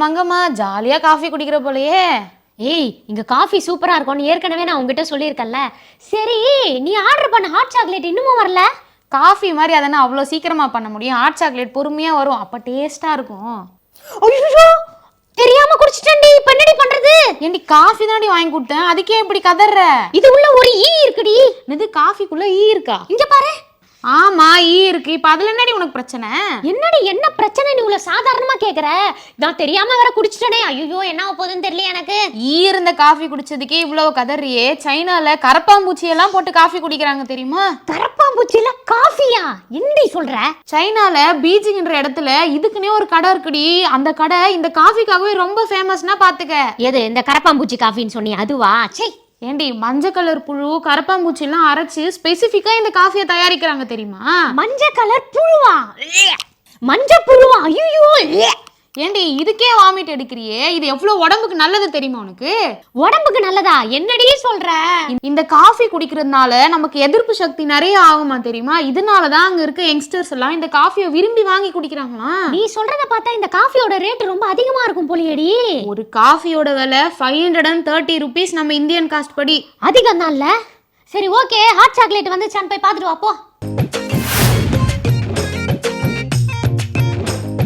மங்கம்மா ஜாலியா காஃபி குடிக்கிற போலயே. ஏய், இங்க காஃபி சூப்பரா இருக்கும்னு ஏற்கனவே நான் உங்ககிட்ட சொல்லியிருக்கேன்ல. சரி, நீ ஆர்டர் பண்ண ஹாட் சாக்லேட் இன்னமும் வரல? காஃபி மாதிரி அதனா அவ்வளோ சீக்கிரமா பண்ண முடியும்? ஹாட் சாக்லேட் பொறுமையா வரும், அப்ப டேஸ்டா இருக்கும். ஐயோ, தெரியாம குடிச்சிட்டேன்டி, இப்ப என்னடி பண்றது? ஏண்டி காஃபி தானடி வாங்கி கொடுத்தேன், அதுக்கே இப்படி கதற? இது உள்ள ஒரு ஈ இருக்குடி. இது காஃபிக்குள்ள ஈ இருக்கா? இங்க பாரு. ஆமா, ஈ இருக்கு. இப்ப அதுல என்னடி உனக்கு பிரச்சனை? என்னடி என்ன பிரச்சனை? நீ உள்ள சாதாரணமா கேக்குற, நான் தெரியாம வேற குடிச்சிட்டேனே. ஐயோ, என்ன போகுதுன்னு தெரியல எனக்கு. ஈ இருந்த காஃபி குடிச்சதுக்கே இவ்வளவு கதறியே. சைனால கரப்பாம்பூச்சி எல்லாம் போட்டு காஃபி குடிக்கிறாங்க தெரியுமா? கரப்பாம்பூச்சில காஃபியா? என்னடி சொல்ற? சைனால பீஜிங்ன்ற இடத்துல இதுக்குன்னே ஒரு கடை இருக்குடி. அந்த கடை இந்த காஃபிக்காகவே ரொம்ப ஃபேமஸ்னா பாத்துக்க. எது இந்த கரப்பாம்பூச்சி காஃபின்னு சொன்னி அதுவா? சே, ஏண்டி மஞ்சள் கலர் புழு கரப்பாம்பூச்சி எல்லாம் அரைச்சு ஸ்பெசிஃபிக்கா இந்த காஃபியை தயாரிக்கிறாங்க தெரியுமா? மஞ்சள் கலர் புழுவா? மஞ்சள் புழுவா? ஐயோ, ஏண்டி இதுக்கே வாமிட் எடுக்கிறியே? இது எவ்வளவு உடம்புக்கு நல்லது தெரியுமா உனக்கு? உடம்புக்கு நல்லதா? என்னடி சொல்ற? இந்த காஃபி குடிக்கிறதுனால நமக்கு எதிர்ப்பு சக்தி நிறைய ஆகுமா தெரியுமா? இதனாலதான் அங்க இருக்க யங்ஸ்டர்ஸ் எல்லாம் இந்த காஃபியை விரும்பி வாங்கி குடிக்கிறாங்களாம். நீ சொல்றத பார்த்தா இந்த காஃபியோட ரேட் ரொம்ப அதிகமா இருக்கும் போலியேடி. ஒரு காஃபியோட விலை 530 rupees நம்ம இந்தியன் காஸ்ட் படி. அதிகம் தான் இல்ல? சரி, ஓகே, ஹாட் சாக்லேட் வந்துச்சான்னு போய் பார்த்துட்டு வா போ.